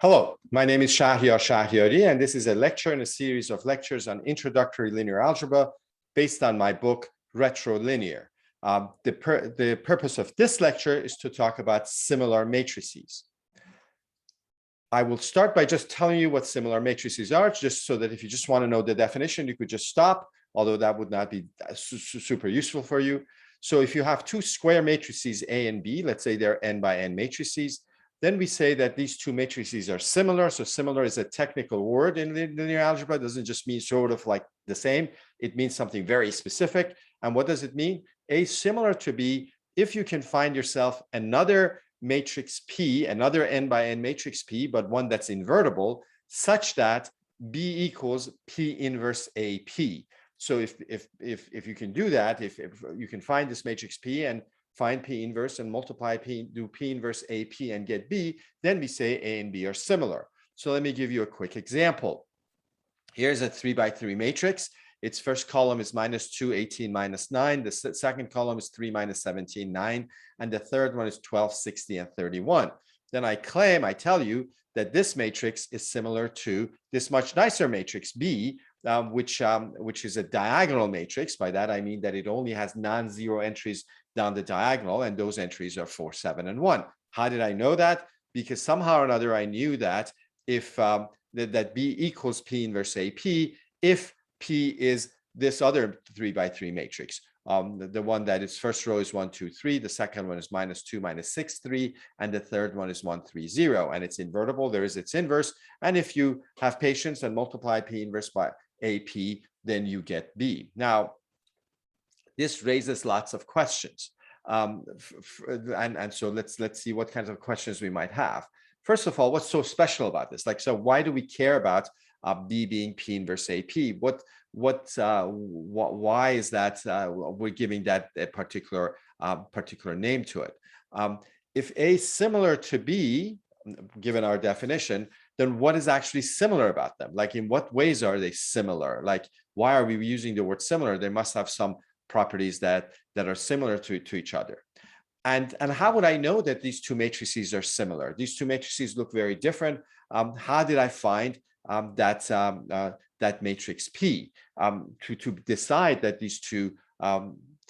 Hello, my name is Shahriari, and this is a lecture in a series of lectures on introductory linear algebra based on my book, Retrolinear. The purpose of this lecture is to talk about similar matrices. I will start by just telling you what similar matrices are, just so that if you just want to know the definition, you could just stop, although that would not be super useful for you. So if you have two square matrices A and B, let's say they're n by n matrices, then we say that these two matrices are similar. So similar is a technical word in linear algebra. It doesn't just mean sort of like the same. It means something very specific. And what does it mean? A similar to B, if you can find yourself another matrix P, another n by n matrix P, but one that's invertible, such that B equals P inverse AP. So if you can do that, if you can find this matrix P and find P inverse and multiply P, do P inverse AP and get B, then we say A and B are similar. So let me give you a quick example. Here's a 3 by 3 matrix. Its first column is -2, 18, -9. The second column is 3, -17, 9. And the third one is 12, 60, and 31. Then I tell you that this matrix is similar to this much nicer matrix B, which is a diagonal matrix. By that, I mean that it only has non-zero entries down the diagonal, and those entries are 4, 7, and 1. How did I know that? Because somehow or another, I knew that if that B equals P inverse AP, if P is this other 3 by 3 matrix. The one that its first row is 1, 2, 3, the second one is -2, -6, 3, and the third one is 1, 3, 0, and it's invertible. There is its inverse, and if you have patience and multiply P inverse by AP, then you get B. Now, this raises lots of questions, and so let's see what kinds of questions we might have. First of all, what's so special about this? Like, so why do we care about B being P inverse AP? Why is that we're giving that a particular name to it? If A is similar to B, given our definition, then what is actually similar about them? Like, in what ways are they similar? Like, why are we using the word similar? They must have some properties that are similar to each other. And how would I know that these two matrices are similar? These two matrices look very different. How did I find that matrix P to decide that these two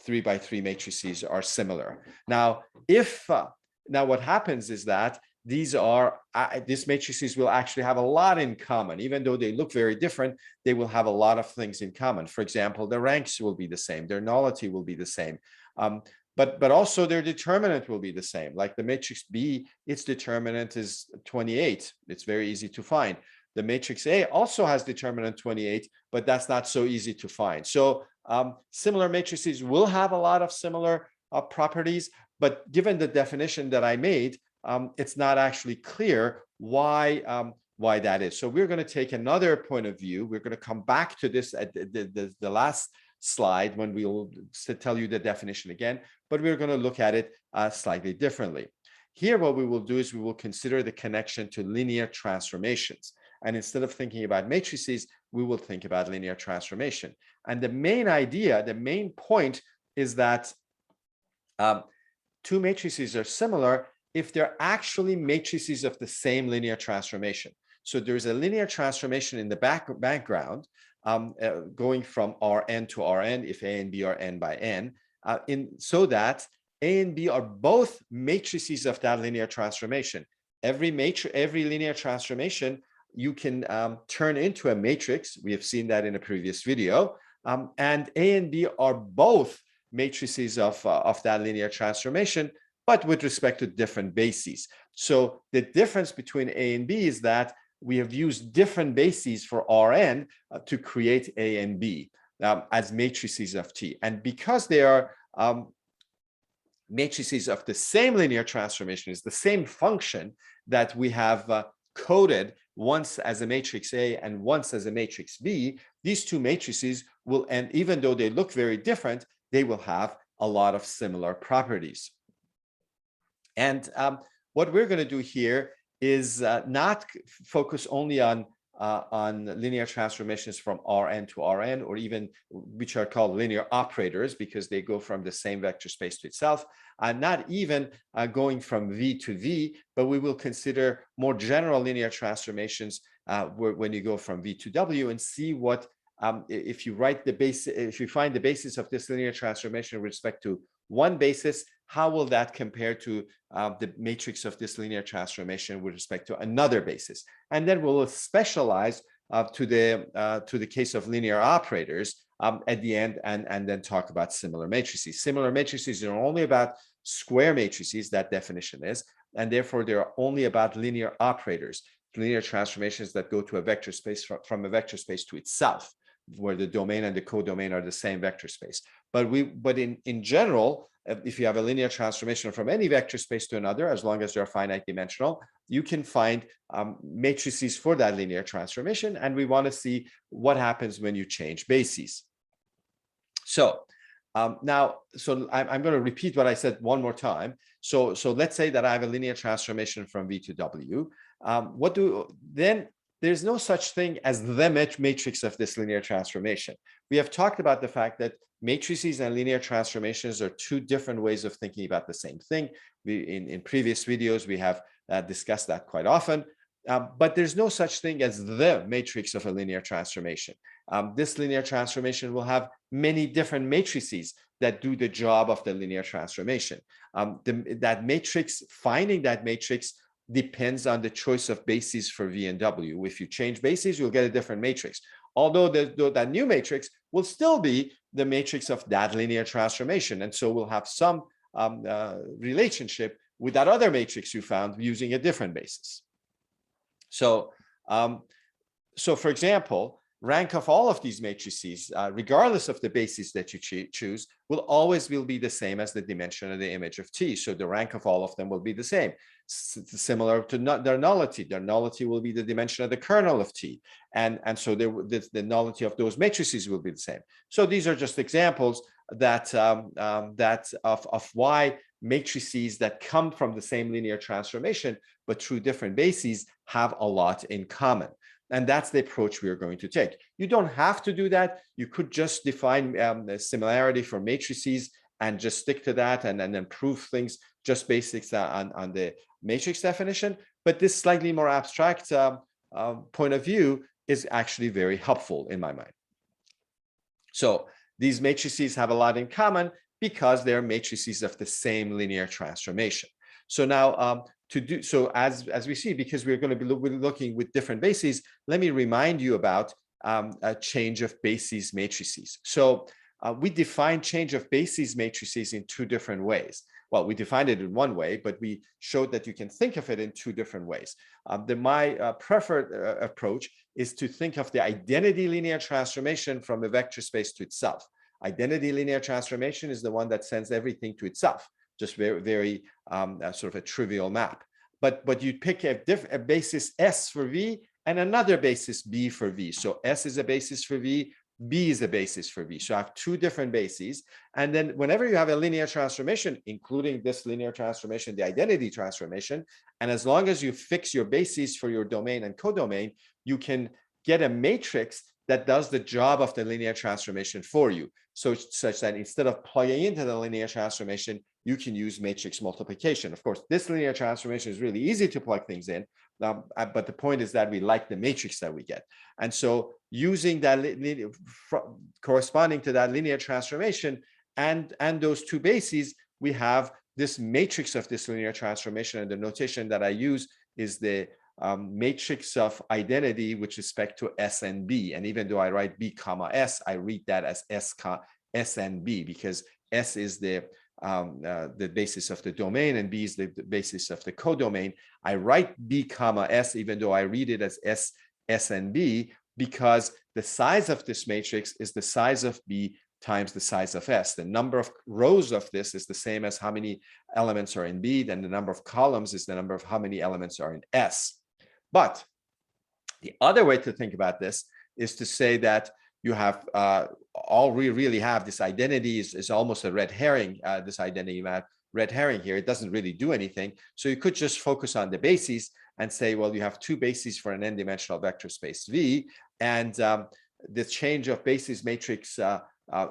3 by 3 matrices are similar? Now, now what happens is that these matrices will actually have a lot in common. Even though they look very different, they will have a lot of things in common. For example, the ranks will be the same, their nullity will be the same, but also their determinant will be the same. Like the matrix B, its determinant is 28. It's very easy to find. The matrix A also has determinant 28, but that's not so easy to find. So similar matrices will have a lot of similar properties, but given the definition that I made, it's not actually clear why that is. So we're going to take another point of view. We're going to come back to this at the last slide when we'll tell you the definition again, but we're going to look at it slightly differently. Here, what we will do is we will consider the connection to linear transformations. And instead of thinking about matrices, we will think about linear transformation. And the main idea, the main point is that two matrices are similar if they're actually matrices of the same linear transformation. So there's a linear transformation in the background going from Rn to Rn if A and B are n by n, so that A and B are both matrices of that linear transformation. Every linear transformation you can turn into a matrix. We have seen that in a previous video. And A and B are both matrices of that linear transformation, but with respect to different bases. So the difference between A and B is that we have used different bases for Rn to create A and B as matrices of T. And because they are matrices of the same linear transformation, is the same function that we have coded once as a matrix A and once as a matrix B, these two matrices will, and even though they look very different, they will have a lot of similar properties. And what we're going to do here is not focus only on on linear transformations from Rn to Rn, or even which are called linear operators because they go from the same vector space to itself, not even going from V to V, but we will consider more general linear transformations when you go from V to W, and see what if you write the base, if you find the basis of this linear transformation with respect to one basis, how will that compare to the matrix of this linear transformation with respect to another basis? And then we'll specialize to the case of linear operators at the end, and then talk about similar matrices. Similar matrices are only about square matrices, that definition is, and therefore they're only about linear operators, linear transformations that go to a vector space from a vector space to itself, where the domain and the codomain are the same vector space. But in general, if you have a linear transformation from any vector space to another, as long as they're finite dimensional, you can find matrices for that linear transformation. And we want to see what happens when you change bases. So now, I'm going to repeat what I said one more time. So let's say that I have a linear transformation from V to W. Then there's no such thing as the matrix of this linear transformation. We have talked about the fact that matrices and linear transformations are two different ways of thinking about the same thing. In previous videos, we have discussed that quite often. But there's no such thing as the matrix of a linear transformation. This linear transformation will have many different matrices that do the job of the linear transformation. That matrix, finding that matrix, depends on the choice of bases for V and W. If you change bases, you'll get a different matrix. Although that new matrix will still be the matrix of that linear transformation. And so we'll have some relationship with that other matrix you found using a different basis. So for example, rank of all of these matrices, regardless of the basis that you choose, will always be the same as the dimension of the image of T. So the rank of all of them will be the same. Similar to their nullity. Their nullity will be the dimension of the kernel of T. And so the nullity of those matrices will be the same. So these are just examples that of why matrices that come from the same linear transformation, but through different bases, have a lot in common. And that's the approach we are going to take. You don't have to do that. You could just define the similarity for matrices and just stick to that, and then prove things just basics on the matrix definition. But this slightly more abstract point of view is actually very helpful in my mind. So these matrices have a lot in common because they're matrices of the same linear transformation. So now as we see, because we're going to be looking with different bases, let me remind you about a change of bases matrices. So we define change of bases matrices in two different ways. Well, we defined it in one way, but we showed that you can think of it in two different ways. My preferred approach is to think of the identity linear transformation from a vector space to itself. Identity linear transformation is the one that sends everything to itself, just very sort of a trivial map. But you pick a basis S for V and another basis B for V. So S is a basis for V, B is a basis for V. So I have two different bases. And then whenever you have a linear transformation, including this linear transformation, the identity transformation, and as long as you fix your bases for your domain and codomain, you can get a matrix that does the job of the linear transformation for you. So such that instead of plugging into the linear transformation, you can use matrix multiplication. Of course, this linear transformation is really easy to plug things in, but the point is that we like the matrix that we get. And so using that corresponding to that linear transformation and those two bases, we have this matrix of this linear transformation, and the notation that I use is the matrix of identity with respect to S and B. And even though I write B comma S, I read that as S and B, because S is the basis of the domain and B is the basis of the codomain. I write B comma S even though I read it as S and B, because the size of this matrix is the size of B times the size of S. The number of rows of this is the same as how many elements are in B, then the number of columns is the number of how many elements are in S. But the other way to think about this is to say that you have all we really have this identity is almost a red herring, this identity map. red herring here. It doesn't really do anything. So you could just focus on the bases and say, well, you have two bases for an n-dimensional vector space V, and the change of basis matrix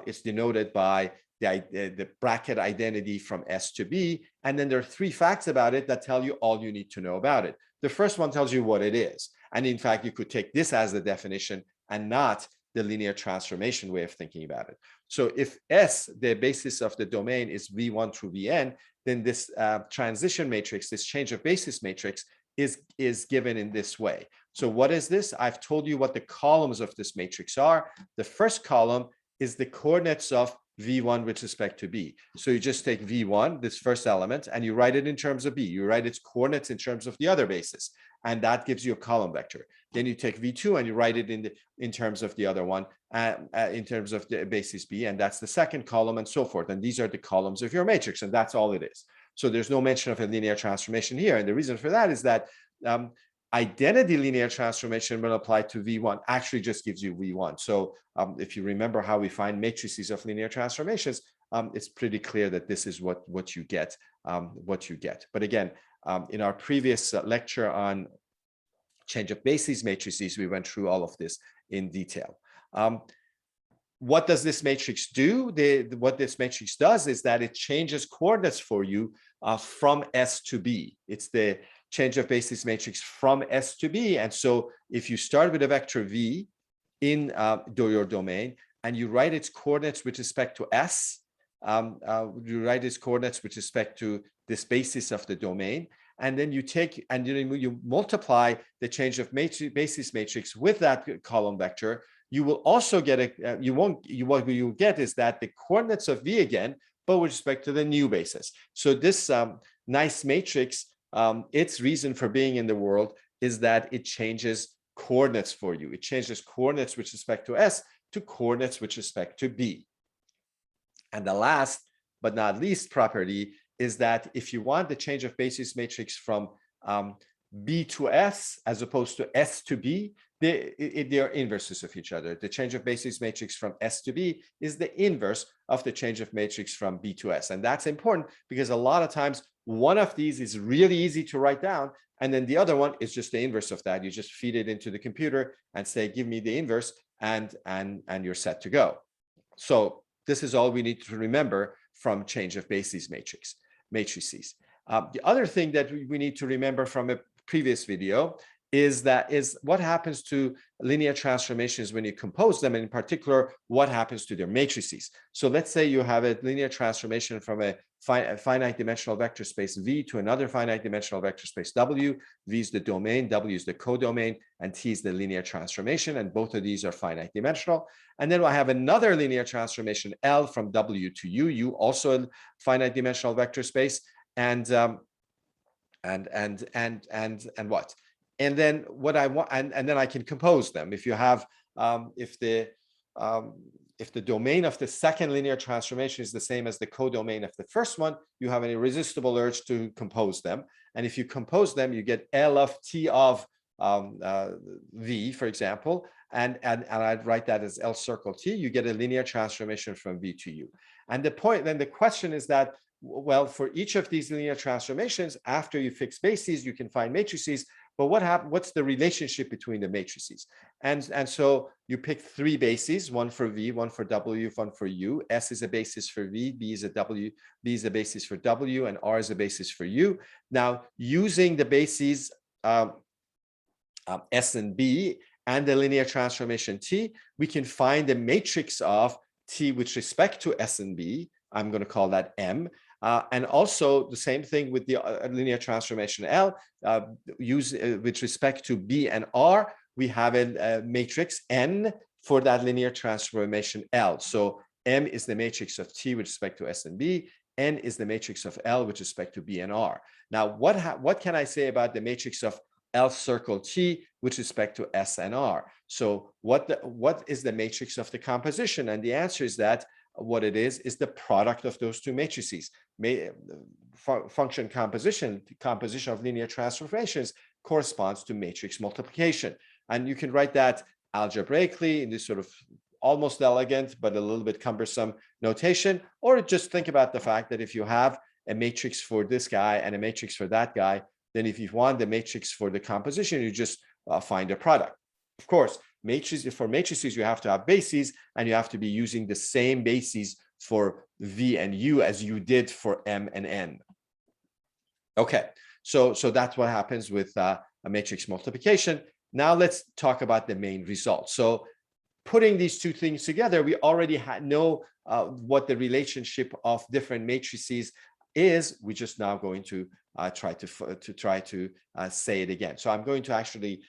is denoted by the bracket identity from S to B. And then there are three facts about it that tell you all you need to know about it. The first one tells you what it is. And in fact, you could take this as the definition and not the linear transformation way of thinking about it. So if S, the basis of the domain, is V1 through Vn, then this transition matrix, this change of basis matrix, is given in this way. So what is this? I've told you what the columns of this matrix are. The first column is the coordinates of V1 with respect to B. So you just take V1, this first element, and you write it in terms of B. You write its coordinates in terms of the other basis, and that gives you a column vector. Then you take V2 and you write it in terms of the other one, in terms of the basis B, and that's the second column, and so forth. And these are the columns of your matrix, and that's all it is. So there's no mention of a linear transformation here. And the reason for that is that identity linear transformation when applied to V1 actually just gives you V1. So if you remember how we find matrices of linear transformations, it's pretty clear that this is what you get. But again, in our previous lecture on change of basis matrices, we went through all of this in detail. What does this matrix do? What this matrix does is that it changes coordinates for you from S to B. It's the change of basis matrix from S to B. And so if you start with a vector V in your domain and you write its coordinates with respect to S, you write its coordinates with respect to this basis of the domain, and then you take and you multiply the change of basis matrix with that column vector, you will also get what you get is that the coordinates of V again, but with respect to the new basis. So this nice matrix, its reason for being in the world is that it changes coordinates for you. It changes coordinates with respect to S to coordinates with respect to B. And the last but not least property is that if you want the change of basis matrix from B to S as opposed to S to B, they are inverses of each other. The change of basis matrix from S to B is the inverse of the change of matrix from B to S. And that's important because a lot of times one of these is really easy to write down, and then the other one is just the inverse of that. You just feed it into the computer and say, give me the inverse, and you're set to go. So this is all we need to remember from change of basis matrices. The other thing that we need to remember from a previous video is what happens to linear transformations when you compose them, and in particular, what happens to their matrices. So let's say you have a linear transformation from a finite dimensional vector space V to another finite dimensional vector space W. V is the domain, W is the codomain, and T is the linear transformation, and both of these are finite dimensional. And then I have another linear transformation L from W to U, U also a finite dimensional vector space, and what? And then what I want, and then I can compose them. If you have, if the domain of the second linear transformation is the same as the codomain of the first one, you have an irresistible urge to compose them. And if you compose them, you get L of T of V, for example, and I'd write that as L circle T. You get a linear transformation from V to U. And the question is that, well, for each of these linear transformations, after you fix bases, you can find matrices. But what's the relationship between the matrices? And so you pick three bases, one for V, one for W, one for U. S is a basis for V, B is a basis for W, and R is a basis for U. Now, using the bases S and B and the linear transformation T, we can find the matrix of T with respect to S and B. I'm going to call that M. And also the same thing with the linear transformation L, with respect to B and R, we have a matrix N for that linear transformation L. So M is the matrix of T with respect to S and B, N is the matrix of L with respect to B and R. Now, what can I say about the matrix of L circle T with respect to S and R? So what is the matrix of the composition? And the answer is that what it is the product of those two matrices. Function composition of linear transformations corresponds to matrix multiplication. And you can write that algebraically in this sort of almost elegant, but a little bit cumbersome notation, or just think about the fact that if you have a matrix for this guy and a matrix for that guy, then if you want the matrix for the composition, you just find a product. Of course, for matrices, you have to have bases, and you have to be using the same bases for V and U as you did for M and N. Okay, so that's what happens with a matrix multiplication. Now let's talk about the main result. So putting these two things together, we already know what the relationship of different matrices is. We're just now going to try to say it again. So I'm going to actually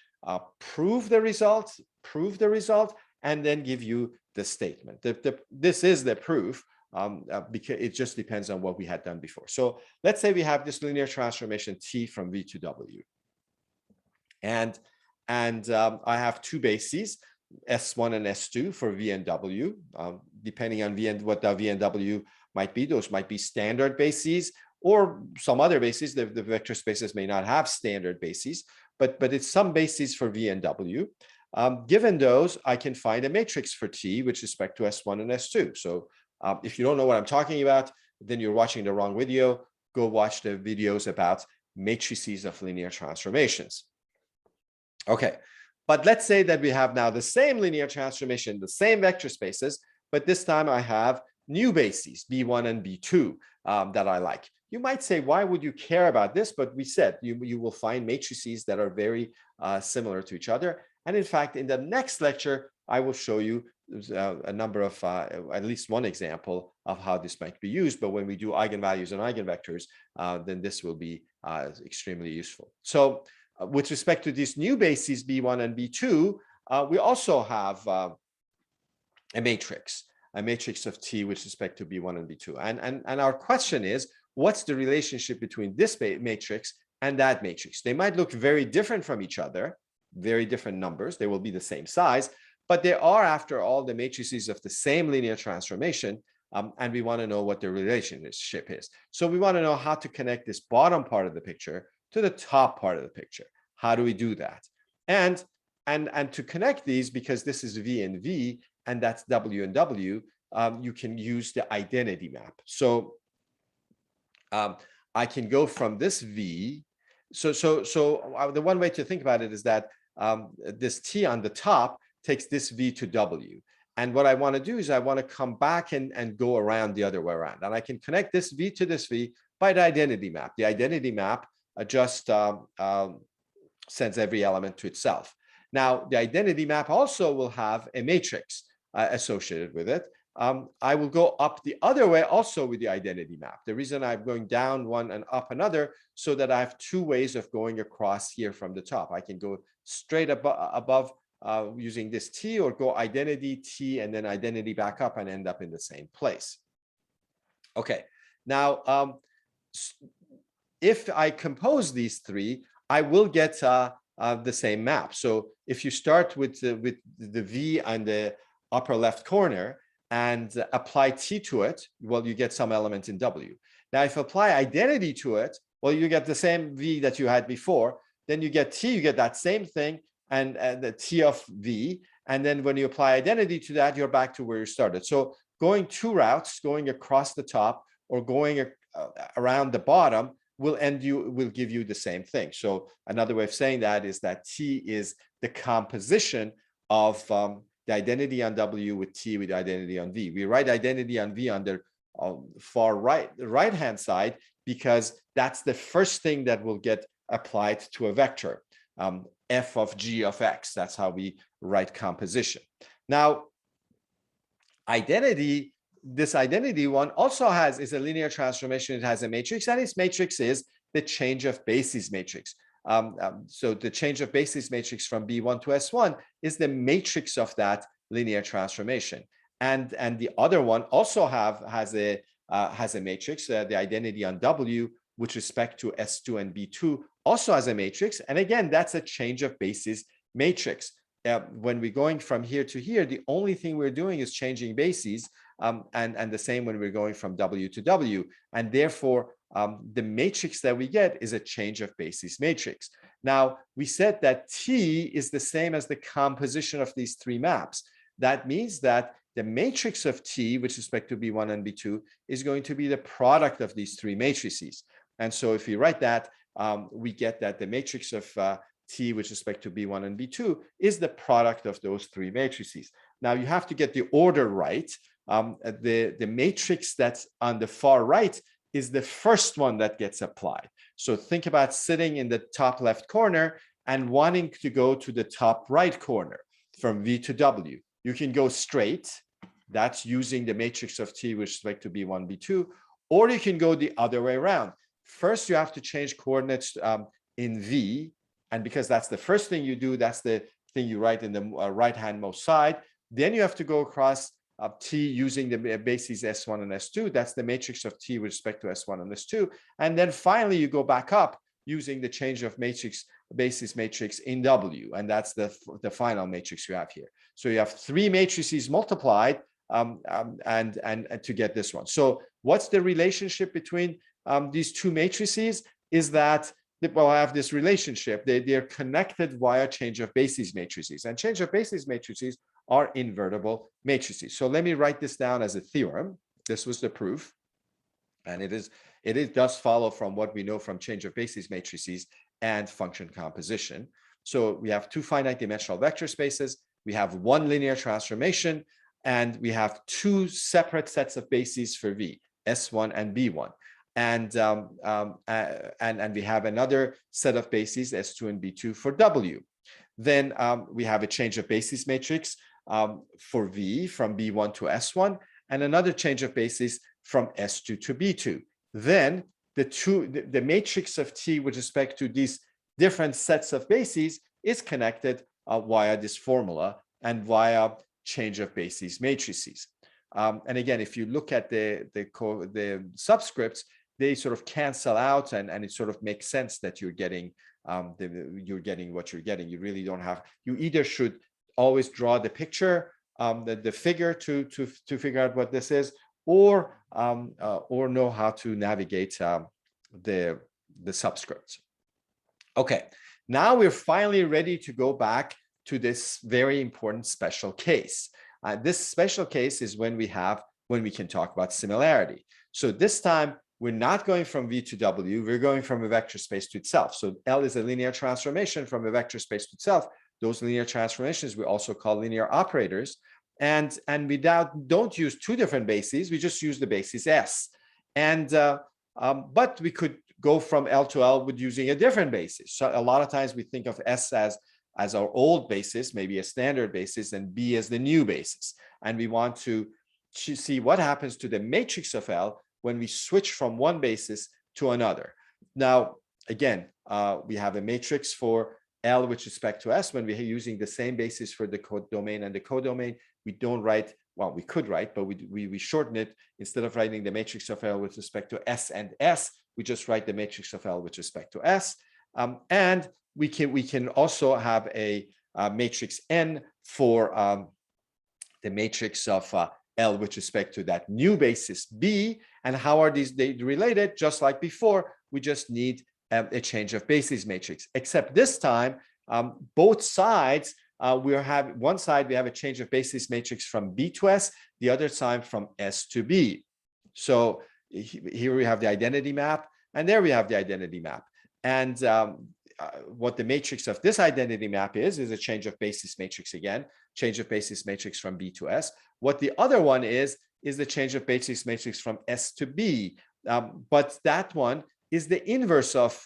prove the result, and then give you the statement. This is the proof, because it just depends on what we had done before. So let's say we have this linear transformation T from V to W, and I have two bases, S1 and S2 for V and W. Depending on what the V and W might be, those might be standard bases, or some other bases. The vector spaces may not have standard bases, but it's some bases for V and W. Given those, I can find a matrix for T with respect to S1 and S2. So if you don't know what I'm talking about, then you're watching the wrong video. Go watch the videos about matrices of linear transformations. Okay, but let's say that we have now the same linear transformation, the same vector spaces, but this time I have new bases, B1 and B2, that I like. You might say, why would you care about this? But we said you will find matrices that are very similar to each other. And in fact, in the next lecture, I will show you a number of, at least one example of how this might be used. But when we do eigenvalues and eigenvectors, then this will be extremely useful. So with respect to these new bases, B1 and B2, we also have a matrix of T with respect to B1 and B2. And our question is, what's the relationship between this matrix and that matrix? They might look very different from each other, very different numbers. They will be the same size, but they are, after all, the matrices of the same linear transformation. And we want to know what the relationship is. So we want to know how to connect this bottom part of the picture to the top part of the picture. How do we do that? And to connect these, because this is V and V, and that's W and W, you can use the identity map. So I can go from this V. So the one way to think about it is that this T on the top takes this V to W. And what I want to do is I want to come back and go around the other way around. And I can connect this V to this V by the identity map. The identity map just sends every element to itself. Now, the identity map also will have a matrix associated with it. I will go up the other way also with the identity map. The reason I'm going down one and up another, so that I have two ways of going across here from the top. I can go straight above using this T, or go identity T and then identity back up and end up in the same place. Okay, now if I compose these three, I will get the same map. So if you start with the V on the upper left corner and apply T to it, well, you get some element in W. Now, if you apply identity to it, well, you get the same V that you had before. Then you get T, you get that same thing, and the T of V. And then when you apply identity to that, you're back to where you started. So going two routes, going across the top or going around the bottom, will give you the same thing. So another way of saying that is that T is the composition of the identity on W with T with identity on V. We write identity on V on the far right, the right-hand side, because that's the first thing that will get applied to a vector, f of g of x. That's how we write composition. Now, this identity one also is a linear transformation. It has a matrix, and its matrix is the change of basis matrix. So the change of basis matrix from B1 to S1 is the matrix of that linear transformation. And the other one also has a matrix. The identity on W with respect to S2 and B2 also has a matrix. And again, that's a change of basis matrix. When we're going from here to here, the only thing we're doing is changing bases, and the same when we're going from W to W. And therefore, the matrix that we get is a change of basis matrix. Now, we said that T is the same as the composition of these three maps. That means that the matrix of T with respect to B1 and B2 is going to be the product of these three matrices. And so if we write that, we get that the matrix of T with respect to B1 and B2 is the product of those three matrices. Now you have to get the order right. The matrix that's on the far right is the first one that gets applied. So think about sitting in the top left corner and wanting to go to the top right corner from V to W. You can go straight, that's using the matrix of T with respect to B1, B2, or you can go the other way around. First, you have to change coordinates in V, and because that's the first thing you do, that's the thing you write in the right-hand most side. Then you have to go across T using the bases S1 and S2. That's the matrix of T with respect to S1 and S2. And then finally, you go back up using the change of matrix, basis matrix in W. And that's the final matrix you have here. So you have three matrices multiplied and to get this one. So what's the relationship between these two matrices? Is that well, I have this relationship. They're connected via change of basis matrices. And change of basis matrices are invertible matrices. So let me write this down as a theorem. This was the proof. And it does follow from what we know from change of basis matrices and function composition. So we have two finite dimensional vector spaces. We have one linear transformation, and we have two separate sets of bases for V, S1 and B1. And we have another set of bases, S2 and B2 for W. Then we have a change of basis matrix for V from B1 to S1, and another change of basis from S2 to B2. Then the matrix of T with respect to these different sets of bases is connected via this formula and via change of basis matrices. And again, if you look at the subscripts, they sort of cancel out, and it sort of makes sense that you're getting what you're getting. You really don't have. You either should always draw the picture, the figure to figure out what this is, or know how to navigate the subscripts. Okay, now we're finally ready to go back to this very important special case. This special case is when we can talk about similarity. So this time we're not going from V to W, we're going from a vector space to itself. So L is a linear transformation from a vector space to itself. Those linear transformations we also call linear operators. And we don't use two different bases, we just use the basis S. And but we could go from L to L with using a different basis. So a lot of times we think of S as our old basis, maybe a standard basis, and B as the new basis. And we want to see what happens to the matrix of L when we switch from one basis to another. Now, again, we have a matrix for L with respect to S when we're using the same basis for the codomain and the codomain. We don't write, well, we could write, but we shorten it. Instead of writing the matrix of L with respect to S and S, we just write the matrix of L with respect to S. And we can also have a matrix N for the matrix of L with respect to that new basis B. And how are these related? Just like before, we just need a change of basis matrix, except this time, both sides, one side we have a change of basis matrix from B to S, the other side from S to B. So here we have the identity map, and there we have the identity map. And what the matrix of this identity map is a change of basis matrix again, change of basis matrix from B to S. What the other one is the change of basis matrix from S to B. But that one is the inverse of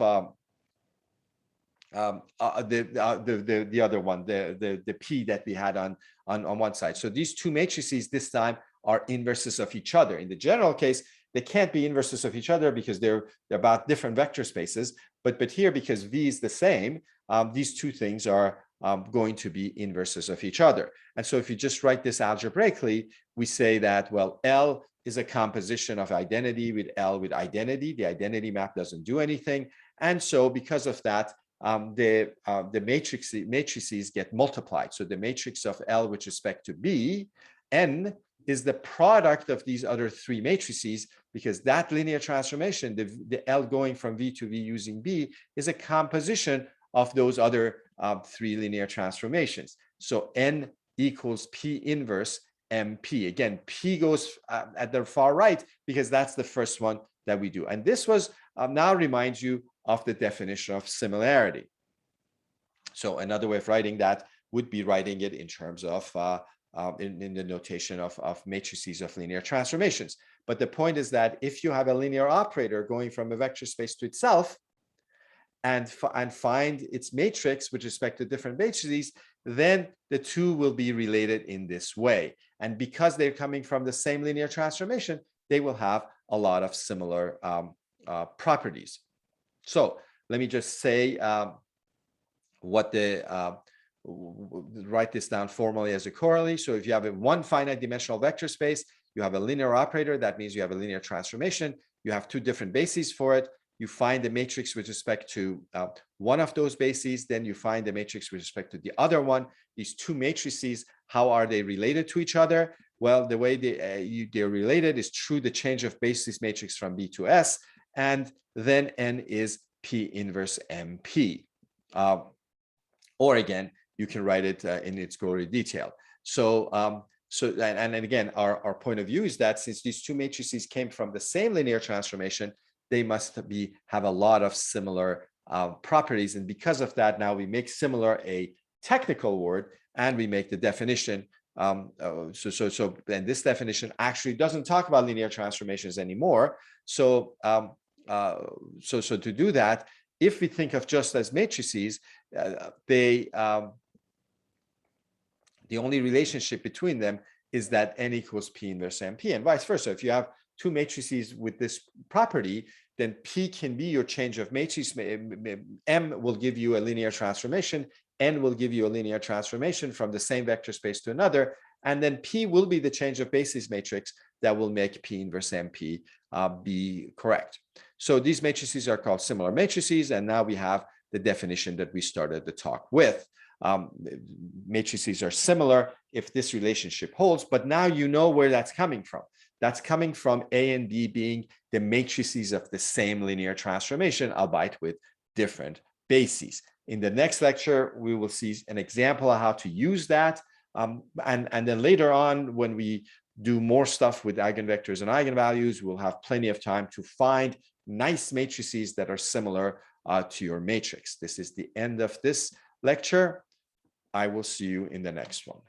the other one, the P that we had on one side. So these two matrices this time are inverses of each other. In the general case, they can't be inverses of each other because they're about different vector spaces. But here, because V is the same, these two things are going to be inverses of each other. And so if you just write this algebraically, we say that, well, L is a composition of identity with L with identity. The identity map doesn't do anything. And so because of that, the matrices get multiplied. So the matrix of L with respect to B, N, is the product of these other three matrices, because that linear transformation, the L going from V to V using B, is a composition of those other three linear transformations. So N equals P inverse MP. Again, P goes at the far right because that's the first one that we do. And this was now reminds you of the definition of similarity. So another way of writing that would be writing it in terms of in the notation of matrices of linear transformations. But the point is that if you have a linear operator going from a vector space to itself and find its matrix with respect to different matrices, then the two will be related in this way. And because they're coming from the same linear transformation, they will have a lot of similar properties. So let me just say what the write this down formally as a corollary. So if you have a one finite dimensional vector space, you have a linear operator. That means you have a linear transformation. You have two different bases for it. You find the matrix with respect to one of those bases. Then you find the matrix with respect to the other one. These two matrices, how are they related to each other? Well, the way they're related is through the change of basis matrix from B to S. And then N is P inverse MP. Or again, you can write it in its gory detail. So, and again, our point of view is that since these two matrices came from the same linear transformation, they must have a lot of similar properties. And because of that, now we make similar a technical word, and we make the definition. And this definition actually doesn't talk about linear transformations anymore. So, to do that, if we think of just as matrices, the only relationship between them is that N equals P inverse MP, and vice versa. If you have two matrices with this property, then P can be your change of matrix. M will give you a linear transformation. N will give you a linear transformation from the same vector space to another. And then P will be the change of basis matrix that will make P inverse MP be correct. So these matrices are called similar matrices. And now we have the definition that we started the talk with. Matrices are similar if this relationship holds, but now you know where that's coming from. That's coming from A and B being the matrices of the same linear transformation, albeit with different bases. In the next lecture, we will see an example of how to use that. And then later on, when we do more stuff with eigenvectors and eigenvalues, we'll have plenty of time to find nice matrices that are similar to your matrix. This is the end of this lecture. I will see you in the next one.